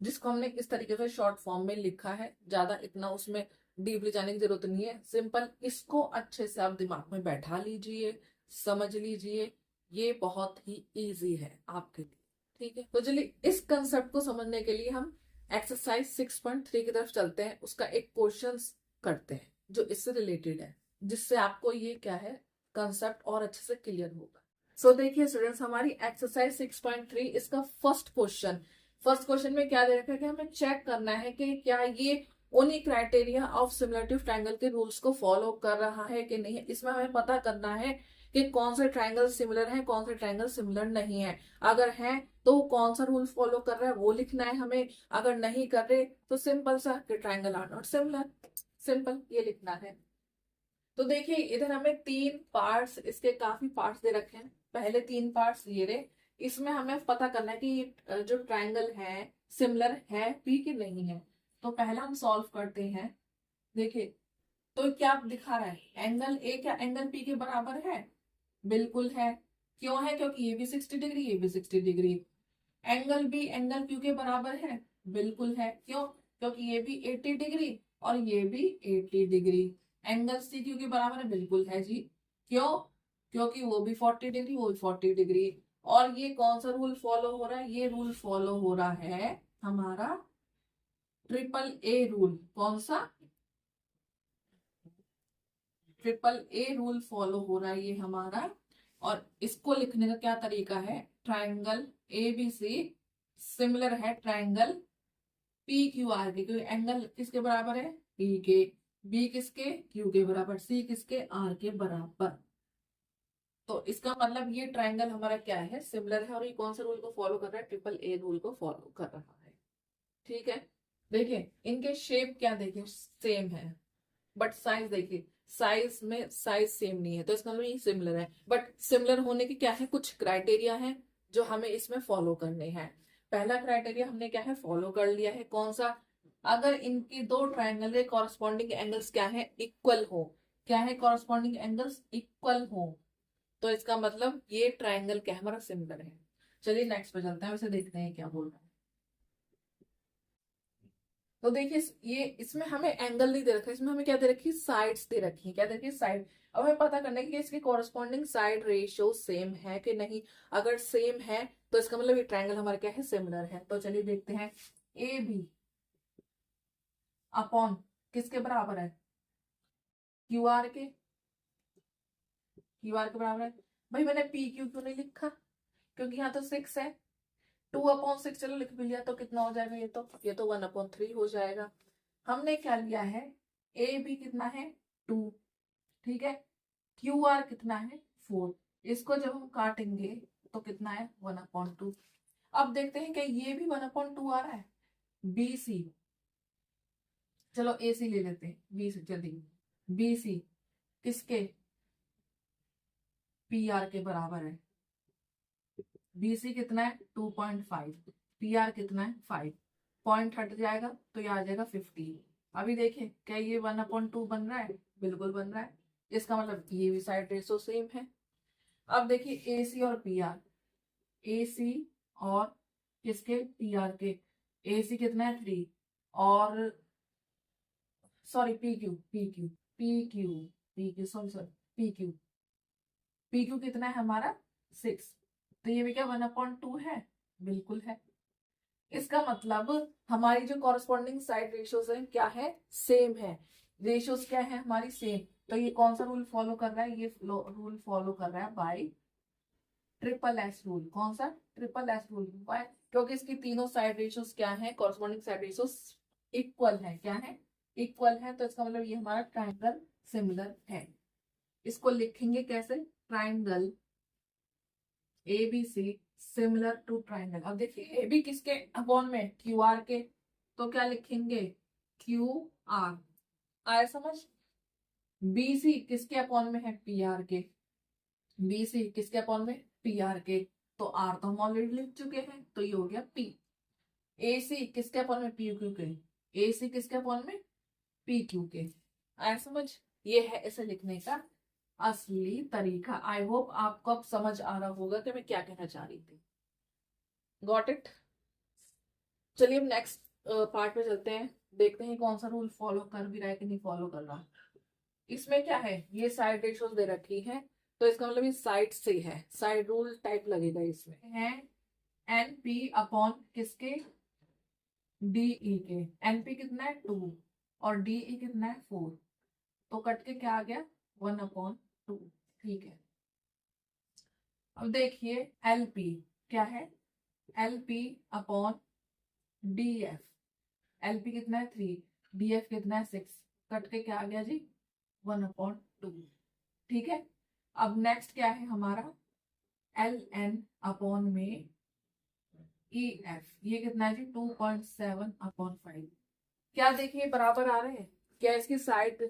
जिसको हमने इस तरीके से शॉर्ट फॉर्म में लिखा है, ज्यादा इतना उसमें डीपली जाने की जरूरत नहीं है। सिंपल इसको अच्छे से आप दिमाग में बैठा लीजिए, समझ लीजिए, ये बहुत ही इजी है आपके लिए। ठीक है, तो चलिए इस कंसेप्ट को समझने के लिए हम एक्सरसाइज 6.3 की तरफ चलते हैं। उसका एक क्वेश्चन करते हैं जो इससे रिलेटेड है, जिससे आपको ये क्या है कंसेप्ट और अच्छे से क्लियर होगा। सो देखिए स्टूडेंट्स, हमारी एक्सरसाइज 6.3 इसका फर्स्ट क्वेश्चन में क्या दे रखा है कि हमें चेक करना है कि क्या ये उन्हीं criteria of similarity of triangle के रूल्स को फॉलो कर रहा है कि नहीं। इसमें हमें पता करना है कि कौन से ट्रायंगल सिमिलर है, कौन से ट्रायंगल सिमिलर नहीं है। अगर है तो कौन सा रूल फॉलो कर रहा है वो लिखना है हमें। अगर नहीं कर रहे तो सिंपल सा कि triangle are not similar, simple ये लिखना है। तो देखिए इधर हमें तीन पार्ट्स, इसके काफी पार्ट्स दे रखे हैं। पहले तीन पार्ट्स ये रहे, इसमें हमें पता करना है कि जो ट्रायंगल है सिमिलर है पी के नहीं है। तो पहला हम सॉल्व करते हैं। देखिए तो क्या दिखा रहा है, एंगल ए क्या एंगल पी के बराबर है, बिल्कुल है। क्यों है, क्योंकि ये भी 60 डिग्री, ये भी 60 degree. Angle B angle Q के बराबर है, बिल्कुल है। क्यों, क्योंकि ये भी 80 डिग्री और ये भी 80 डिग्री। एंगल सी क्यू के बराबर है, बिल्कुल है जी। क्यों, क्योंकि वो भी 40 डिग्री, वो भी 40 डिग्री। और ये कौन सा रूल फॉलो हो रहा है, ये रूल फॉलो हो रहा है हमारा ट्रिपल ए रूल। कौन सा, ट्रिपल ए रूल फॉलो हो रहा है ये हमारा। और इसको लिखने का क्या तरीका है, triangle A B C similar है ट्रायंगल पी क्यू आर के, क्योंकि एंगल किसके बराबर है, पी के, बी किसके, क्यू के बराबर, सी किसके, आर के बराबर। तो इसका मतलब ये ट्रायंगल हमारा क्या है, सिमिलर है। और ये कौन से रूल को फॉलो कर रहा है, ट्रिपल ए रूल को फॉलो कर रहा है। ठीक है, देखिए इनके शेप क्या देखिए सेम है, बट साइज देखिए साइज में साइज सेम नहीं है, तो इसका मतलब ये सिमिलर है। बट सिमिलर होने के क्या है, कुछ क्राइटेरिया है जो हमें इसमें फॉलो करने हैं। पहला क्राइटेरिया हमने क्या है फॉलो कर लिया है, कौन सा, अगर इनकी दो ट्रायंगल के कॉरस्पॉन्डिंग एंगल्स क्या है, इक्वल हो। क्या है, कॉरस्पॉन्डिंग एंगल्स इक्वल हो, तो इसका मतलब ये ट्रायंगल क्या है, हमारा सिमिलर है। चलिए नेक्स्ट पे चलते हैं, वैसे देखते हैं क्या बोल रहा है। तो देखिए ये इसमें हमें एंगल नहीं दे रखा, इसमें हमें क्या दे रखी, साइड्स दे रखी है। क्या दे रखी, साइड। अब हमें पता करना है कि इसके कॉरस्पॉन्डिंग साइड रेशियो सेम है कि नहीं। अगर सेम है तो इसका मतलब ये ट्रायंगल हमारा क्या है, सिमिलर है। तो चलिए देखते हैं, ए बी अपॉन किसके बराबर है, क्यू आर के, क्यू आर के बराबर है। भाई मैंने पी क्यू क्यों नहीं लिखा, क्योंकि यहाँ तो 6 है। 2/6 चलो लिख भी लिया तो कितना हो जाएगा, ये तो 1/3 हो जाएगा। हमने क्या लिया है, ए बी कितना है 2, ठीक है, क्यू आर कितना है 4। इसको जब हम काटेंगे तो कितना है 1/2। अब देखते हैं कि ये भी 1/2 आ रहा है, बी सी चलो ए सी ले लेते हैं, बी सी जल्दी। बी सी किसके, पी आर के बराबर है। बी सी कितना है 2.5, पी आर कितना है 5, पॉइंट हट जाएगा तो ये आ जाएगा 15। अभी देखिए क्या ये 1/2 बन रहा है, बिल्कुल बन रहा है। इसका मतलब ये भी साइड रेशो सेम है। अब देखिए ए सी और पी आर, ए सी और किसके, पी आर के। ए सी कितना है 3 और sorry P Q, P Q, P Q, P Q, sorry sorry, P Q, P Q कितना है हमारा 6। तो ये भी क्या 1/2 है, बिल्कुल है। इसका मतलब हमारी जो कॉरस्पॉन्डिंग साइड रेशियोज है क्या है, सेम है। रेशियोज क्या है हमारी सेम। तो ये कौन सा रूल फॉलो कर रहा है, ये रूल फॉलो कर रहा है बाय ट्रिपल एस रूल। कौन सा, ट्रिपल एस रूल। बाय, क्योंकि इसकी तीनों साइड रेशियोज क्या है, कॉरस्पॉन्डिंग साइड रेशियोज इक्वल है। क्या है, इक्वल है। तो इसका मतलब ये हमारा ट्राइंगल सिमिलर है। इसको लिखेंगे कैसे, triangle A B C similar to triangle. अब देखिए ए बी किसके अपॉन में, क्यू आर के। तो क्या लिखेंगे, क्यू आर, आया समझ। बी सी किसके अपॉन में है, पी आर के। बी सी किसके अपॉन में, पी आर के। तो आर तो हम ऑलरेडी लिख चुके हैं, तो ये हो गया पी। ए सी किसके अपॉन में, पी क्यू के। ए सी किसके अपॉन में, पी क्यू के। आया समझ। ये है इसे लिखने का असली तरीका। आई होप आपको अब समझ आ रहा होगा कि मैं क्या कहना चाह रही थी। Got it. चलिए अब नेक्स्ट पार्ट में चलते हैं, देखते हैं कौन सा रूल फॉलो कर भी रहा है कि नहीं फॉलो कर रहा। इसमें क्या है, ये साइड रेशियोज दे रखी है, तो इसका मतलब ये साइड से है, साइड रूल टाइप लगेगा। इसमें है एन पी अपॉन किसके, डी ई के। एन पी कितना है 2 और डी ई कितना है 4। तो कट के क्या आ गया 1/2। ठीक है। अब देखिए एल पी क्या है, L P upon D F. L P कितना है 3, डी एफ कितना है 6। कट के क्या आ गया जी 1/2। ठीक है। अब नेक्स्ट क्या है हमारा, एल एन अपॉन में ई एफ। ये कितना है जी 2.7/5। क्या देखिए बराबर आ रहे हैं, क्या इसकी साइड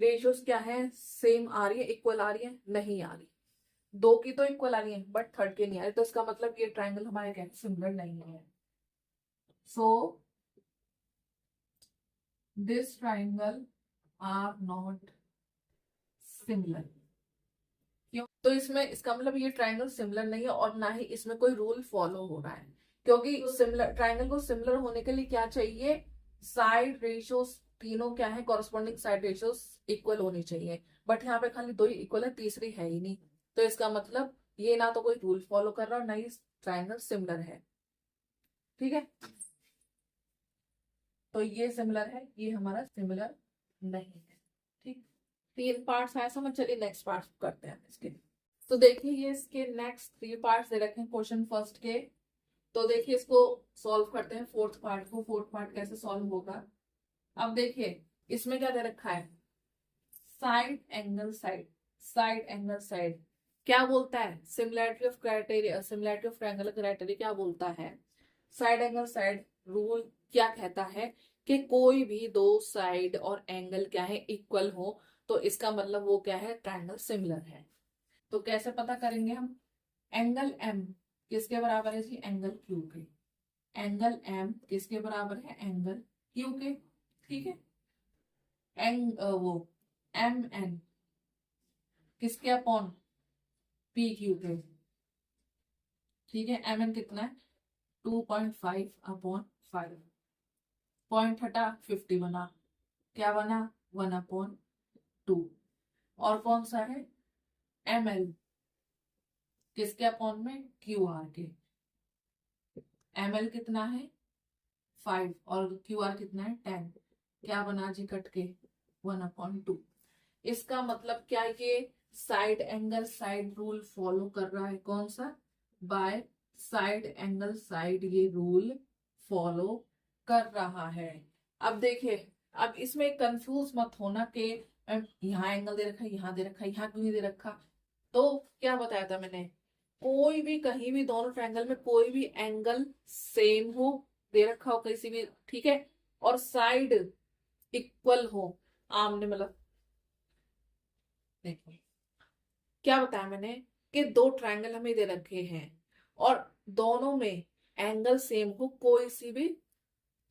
रेशियोज क्या है, सेम आ रही है, इक्वल आ रही है, नहीं आ रही। दो की तो इक्वल आ रही है बट थर्ड के नहीं आ रही। तो इसका मतलब ये ट्राइंगल हमारे क्या सिमिलर नहीं है। So this triangle are not similar. क्यों, तो इसमें इसका मतलब ये ट्राइंगल सिमिलर नहीं है और ना ही इसमें कोई रूल फॉलो हो रहा है। क्योंकि सिमिलर ट्राइंगल को सिमिलर होने के लिए क्या चाहिए, साइड रेशियोज तीनों क्या है, कॉरस्पॉन्डिंग साइड रेशियोज इक्वल होनी चाहिए। बट यहाँ पे खाली दो ही इक्वल है, तीसरी है ही नहीं। तो इसका मतलब ये ना तो कोई रूल फॉलो कर रहा और ना ही ट्राइंगल सिमिलर है। ठीक है, तो ये सिमिलर है, ये हमारा सिमिलर नहीं है। ठीक, 3 पार्ट्स आए समझ। चलिए नेक्स्ट पार्ट करते हैं इसके। तो देखिए ये इसके नेक्स्ट 3 पार्ट्स दे रखे हैं क्वेश्चन फर्स्ट के। तो देखिए इसको सॉल्व करते हैं फोर्थ पार्ट को। फोर्थ पार्ट कैसे सॉल्व होगा, अब देखिए इसमें क्या दे रखा है, side angle side, side angle side क्या बोलता है, similarity of criteria, similarity of triangle criteria क्या बोलता है, साइड एंगल साइड रूल क्या कहता है कि कोई भी दो साइड और एंगल क्या है इक्वल हो तो इसका मतलब वो क्या है, ट्रायंगल सिमिलर है। तो कैसे पता करेंगे हम, एंगल एम किसके बराबर है जी, एंगल क्यू के। एंगल एम किसके बराबर है, एंगल क्यू के। ठीक है। वो एम एन किसके अपॉन, पी क्यू के। ठीक है। एम एन कितना है 2.5/5। पॉइंट हटा 50 बना, क्या बना 1/2। और कौन सा है एम एल किसके अपॉन में, क्यू आर के। एम एल कितना है 5 और क्यू आर कितना है 10। क्या बना जी कट के 1/2। इसका मतलब क्या, ये side angle side rule follow कर रहा है। कौन सा, बाय साइड एंगल साइड ये रूल फॉलो कर रहा है। अब देखिए, अब इसमें कंफ्यूज मत होना कि यहाँ एंगल दे रखा है, यहाँ दे रखा है, यहाँ क्यों नहीं दे रखा। तो क्या बताया था मैंने, कोई भी कहीं भी दोनों ट्रायंगल में कोई भी एंगल सेम हो, दे रखा हो किसी भी, ठीक है, और साइड इक्वल हो, आमने मतलब देखो क्या बताया मैंने कि दो ट्रायंगल हमें दे रखे हैं और दोनों में एंगल सेम हो कोई सी भी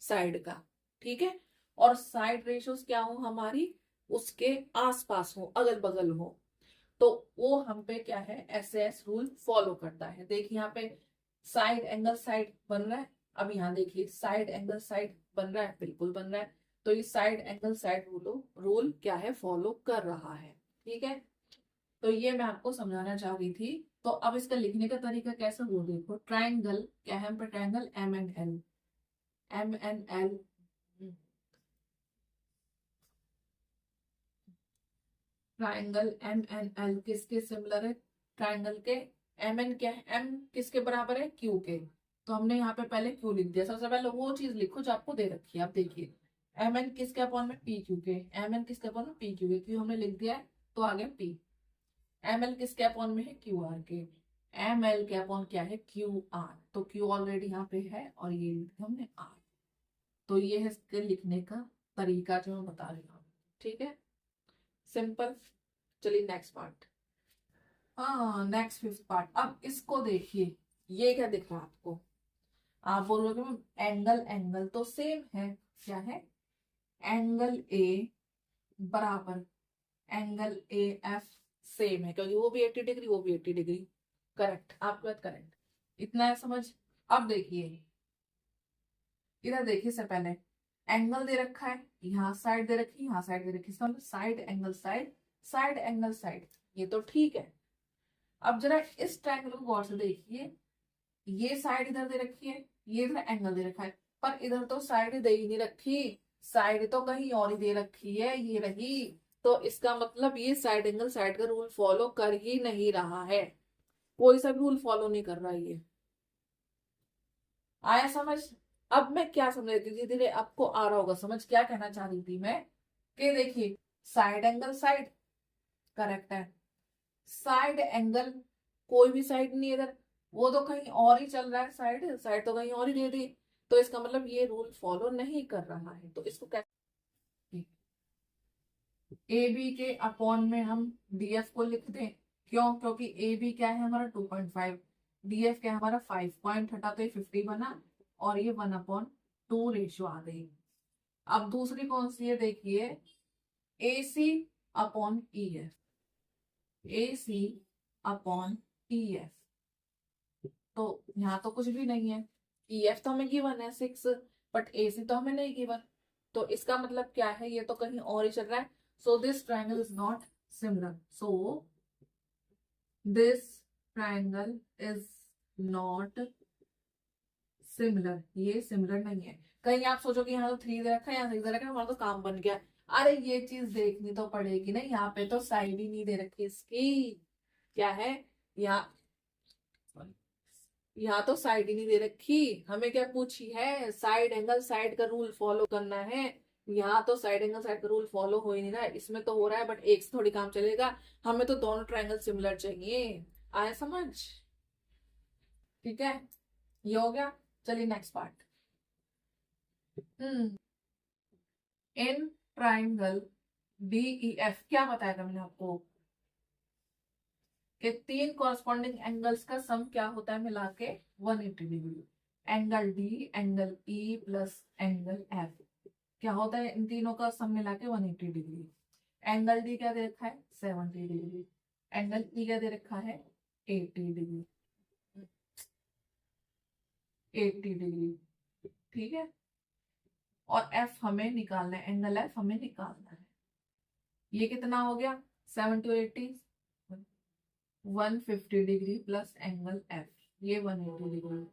साइड का, ठीक है, और साइड रेशियोज क्या हो हमारी, उसके आसपास हो, अगल बगल हो, तो वो हम पे क्या है, एसएस रूल फॉलो करता है। देखिए यहाँ पे साइड एंगल साइड बन रहा है, अब यहाँ देखिए साइड एंगल साइड बन रहा है, बिल्कुल बन रहा है, तो ये साइड एंगल साइड रूल क्या है, फॉलो कर रहा है, ठीक है। तो ये मैं आपको समझाना चाह रही थी। तो अब इसका लिखने का तरीका कैसे हो, देखो ट्राइंगल क्या है, पर triangle M and L, M and L, triangle M and L किसके सिमिलर है, ट्राइंगल के एम एन क्या है, एम किसके बराबर है, क्यू के, तो हमने यहाँ पे पहले क्यू लिख दिया। सबसे पहले वो चीज लिखो जो आपको दे रखी है। आप देखिए एम एन किसके अपॉन में, पी क्यू के, एम एन किसके अपॉन में, पी क्यू के, क्यू हमने लिख दिया है तो आगे पी, एम एल किसके अपॉन में है, क्यू आर के, एम एल के अपॉन क्या है, क्यू आर, तो क्यू ऑलरेडी यहाँ पे है और ये लिख दिया हमने आर। तो ये है इसके लिखने का तरीका जो मैं बता रही हूँ, ठीक है, सिंपल। चलिए नेक्स्ट पार्ट, हाँ नेक्स्ट फिफ्थ पार्ट। अब इसको देखिए, ये क्या दिख रहा है आपको, आप बोलोगे मैम एंगल एंगल तो सेम है, क्या है, एंगल ए बराबर एंगल ए एफ सेम है, क्योंकि वो भी 80 डिग्री वो भी 80 डिग्री, करेक्ट, आपके बात करेक्ट, इतना है समझ। अब देखिए इधर देखिए, से पहले एंगल दे रखा है, यहाँ साइड दे रखी है, यहाँ साइड दे रखी है, side angle side, side angle side, ये तो ठीक है। अब जरा इस ट्रायंगल को गौर से देखिए, ये साइड इधर दे रखी है, ये इधर एंगल दे रखा है, पर इधर तो साइड दे ही नहीं रखी, साइड तो कहीं और ही दे रखी है, ये रही, तो इसका मतलब ये साइड एंगल साइड का रूल फॉलो कर ही नहीं रहा है, कोई सा रूल फॉलो नहीं कर रहा है ये, आया समझ। अब मैं क्या समझ रही थी, धीरे धीरे आपको आ रहा होगा समझ क्या कहना चाह रही थी मैं, कि देखिए साइड एंगल साइड, करेक्ट है, साइड एंगल कोई भी साइड नहीं है इधर, वो तो कहीं और ही चल रहा है, साइड साइड तो कहीं और ही दे दी, तो इसका मतलब ये रूल फॉलो नहीं कर रहा है, तो इसको कैसे, ए बी के अपॉन में हम डीएफ को लिख दें, क्यों, क्योंकि ए बी क्या है हमारा 2.5, डीएफ क्या है हमारा 5 पॉइंट हटा तो ये 50 बना, और ये 1/2 रेशियो आ गई। अब दूसरी कौन सी है देखिए, ए सी अपॉन ई एफ, ए सी अपॉन ई एफ, तो यहाँ तो कुछ भी नहीं है, ई एफ तो हमें गिवन है 6, बट ए सी तो हमें नहीं गिवन, तो इसका मतलब क्या है, ये तो कहीं और ही चल रहा है, so this triangle is not similar, so this triangle is not similar, ये सिमिलर नहीं है। कहीं आप सोचो कि यहाँ तो 3 दे रखा है, यहाँ 6 दे रखा है, हमारा तो काम बन गया, अरे ये चीज देखनी तो पड़ेगी ना, यहाँ पे तो साइड ही नहीं दे रखी इसकी, क्या है, यहाँ यहाँ तो साइड ही नहीं दे रखी, हमें क्या पूछी है, साइड एंगल साइड का रूल फॉलो करना है, यहाँ तो साइड एंगल साइड का रूल फॉलो हो ही नहीं रहा है, इसमें तो हो रहा है बट एक से थोड़ी काम चलेगा, हमें तो दोनों ट्रायंगल सिमिलर चाहिए, आया समझ, ठीक है, ये हो गया। चलिए next part, hmm, in triangle DEF क्या बताया था मैंने आपको, कि 3 कॉरस्पॉन्डिंग एंगल्स का सम क्या होता है मिला के 180 degree, angle D angle E plus angle F क्या होता है, इन तीनों का सम मिला के 180 डिग्री। एंगल डी क्या दे रखा है 70 डिग्री, एंगल ई क्या दे रखा है 80 डिग्री, 80 डिग्री, ठीक है, और एफ हमें निकालना है, एंगल एफ हमें निकालना है, ये कितना हो गया 70 और 80, 150 डिग्री प्लस एंगल एफ, ये 180 डिग्री,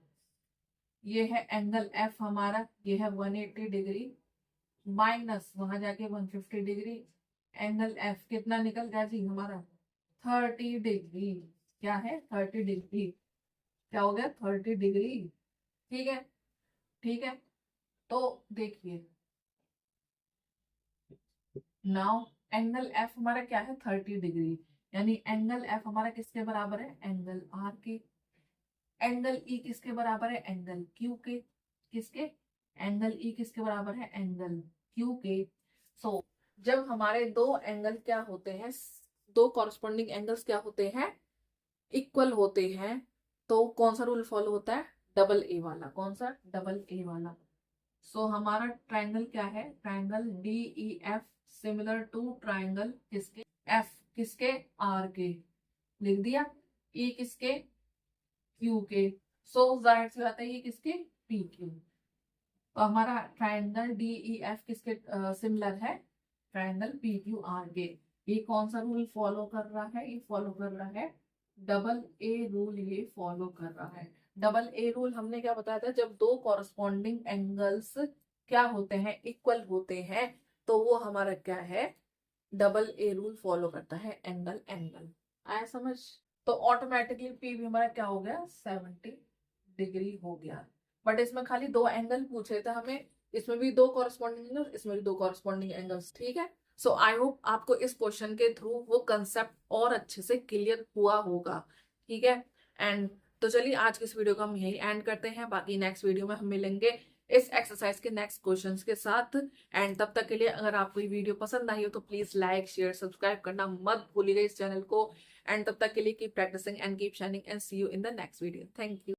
ये है एंगल एफ हमारा, ये है 180 डिग्री माइनस वहां जाके 150 डिग्री, एंगल एफ कितना निकल गया जी हमारा 30 डिग्री, क्या है 30 डिग्री, क्या हो गया 30 डिग्री, ठीक है, ठीक है, तो देखिए नाउ एंगल एफ हमारा क्या है 30 डिग्री, यानी एंगल एफ हमारा किसके बराबर है, एंगल आर के, एंगल ई किसके बराबर है, एंगल क्यू के, किसके, एंगल ई किसके बराबर है, एंगल क्यू के, सो जब हमारे दो एंगल क्या होते हैं, दो कॉरस्पॉन्डिंग एंगल्स क्या होते हैं, इक्वल होते हैं, तो कौन सा रूल फॉलो होता है, डबल ए वाला। कौन सा, डबल ए वाला। सो हमारा ट्रायंगल क्या है, triangle D E F similar to triangle किसके, एफ किसके, आर के, लिख दिया, ई किसके, क्यू के। सो जाहिर सी बात है ये किसके, पी क्यू। तो हमारा ट्रायंगल डी ई एफ किसके सिमिलर है, ट्रायंगल पी क्यू आर के। ये कौन सा रूल फॉलो कर रहा है, ये फॉलो कर रहा है डबल ए रूल, ये फॉलो कर रहा है। डबल ए रूल हमने क्या बताया था, जब दो कॉरस्पॉन्डिंग एंगल्स क्या होते हैं, इक्वल होते हैं, तो वो हमारा क्या है, डबल ए रूल फॉलो करता है, एंगल एंगल। आया समझ। तो ऑटोमेटिकली पी भी हमारा क्या हो गया, 70 डिग्री हो गया। बट इसमें खाली दो एंगल पूछे थे हमें, इसमें भी दो कॉरस्पॉन्डिंग एंगल्स, इसमें भी दो कॉरस्पॉन्डिंग एंगल्स, ठीक है। सो आई होप आपको इस क्वेश्चन के थ्रू वो कंसेप्ट और अच्छे से क्लियर हुआ होगा, ठीक है। एंड तो चलिए आज की इस वीडियो को हम यही एंड करते हैं, बाकी नेक्स्ट वीडियो में हम मिलेंगे इस एक्सरसाइज के नेक्स्ट क्वेश्चंस के साथ। एंड तब तक के लिए अगर आपको ये वीडियो पसंद आई हो तो प्लीज लाइक शेयर सब्सक्राइब करना मत भूलिएगा इस चैनल को। एंड तब तक के लिए keep practising and keep shining and see you in the next video. Thank you.